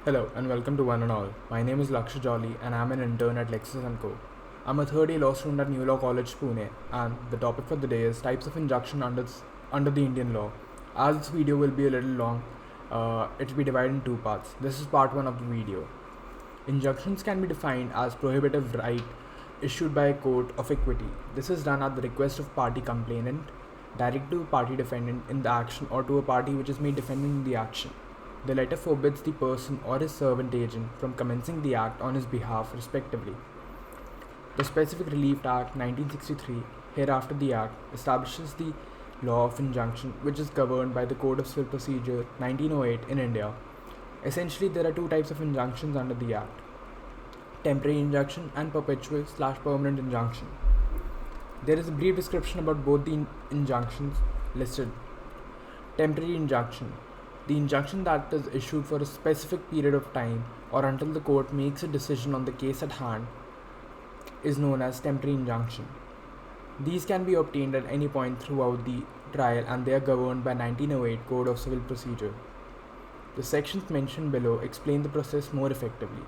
Hello and welcome to one and all. My name is LAKSHAYA and I am an intern at LEXIS and Co. I'm a third year law student at New Law College, Pune, and the topic for the day is types of injunction under the Indian law. As this video will be a little long, it will be divided in two parts. This is part 1 of the video. Injunctions can be defined as prohibitive right issued by a court of equity. This is done at the request of party complainant, direct to a party defendant in the action or to a party which is made defendant in the action. The letter forbids the person or his servant agent from commencing the act on his behalf, respectively. The Specific Relief Act 1963, hereafter the Act, establishes the law of injunction, which is governed by the Code of Civil Procedure 1908 in India. Essentially, there are two types of injunctions under the Act: temporary injunction and perpetual/permanent injunction. There is a brief description about both the injunctions listed. Temporary injunction: the injunction that is issued for a specific period of time or until the court makes a decision on the case at hand is known as temporary injunction. These can be obtained at any point throughout the trial and they are governed by 1908 Code of Civil Procedure. The sections mentioned below explain the process more effectively.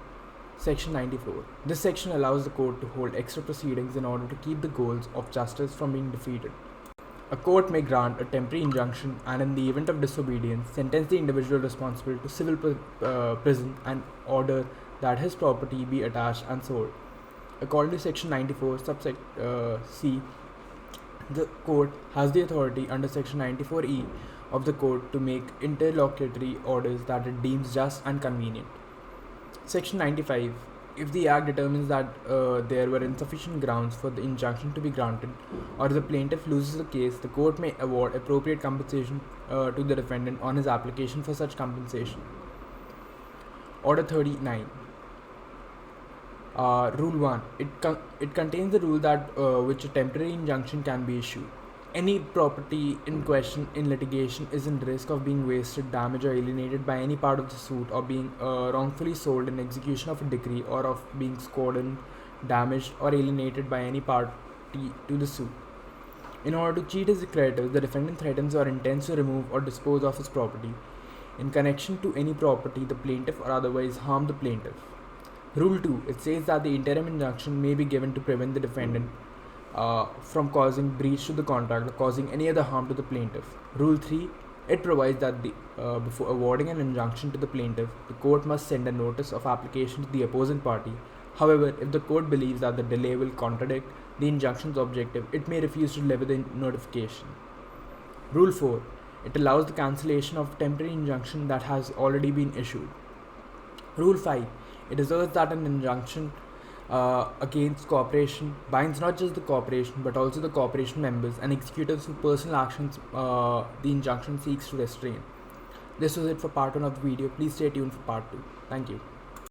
Section 94. This section allows the court to hold extra proceedings in order to keep the goals of justice from being defeated. A court may grant a temporary injunction and in the event of disobedience, sentence the individual responsible to civil prison and order that his property be attached and sold. According to Section 94, C, the court has the authority under Section 94E of the Code to make interlocutory orders that it deems just and convenient. Section 95. If the Act determines that there were insufficient grounds for the injunction to be granted, or the plaintiff loses the case, the court may award appropriate compensation to the defendant on his application for such compensation. Order 39. Rule 1. It contains the rule that which a temporary injunction can be issued. Any property in question in litigation is in risk of being wasted, damaged, or alienated by any part of the suit, or being wrongfully sold in execution of a decree, or of being squandered, damaged, or alienated by any party to the suit. In order to cheat his creditors, the defendant threatens or intends to remove or dispose of his property. In connection to any property, the plaintiff or otherwise harm the plaintiff. Rule 2. It says that the interim injunction may be given to prevent the defendant from causing breach to the contract or causing any other harm to the plaintiff. Rule 3. It provides that before awarding an injunction to the plaintiff, the court must send a notice of application to the opposing party. However, if the court believes that the delay will contradict the injunction's objective, it may refuse to deliver the notification. Rule 4. It allows the cancellation of temporary injunction that has already been issued. Rule 5. It asserts that an injunction against corporation binds not just the corporation but also the corporation members and executives whose personal actions the injunction seeks to restrain. This was it for part 1 of the video. Please stay tuned for part 2. Thank you.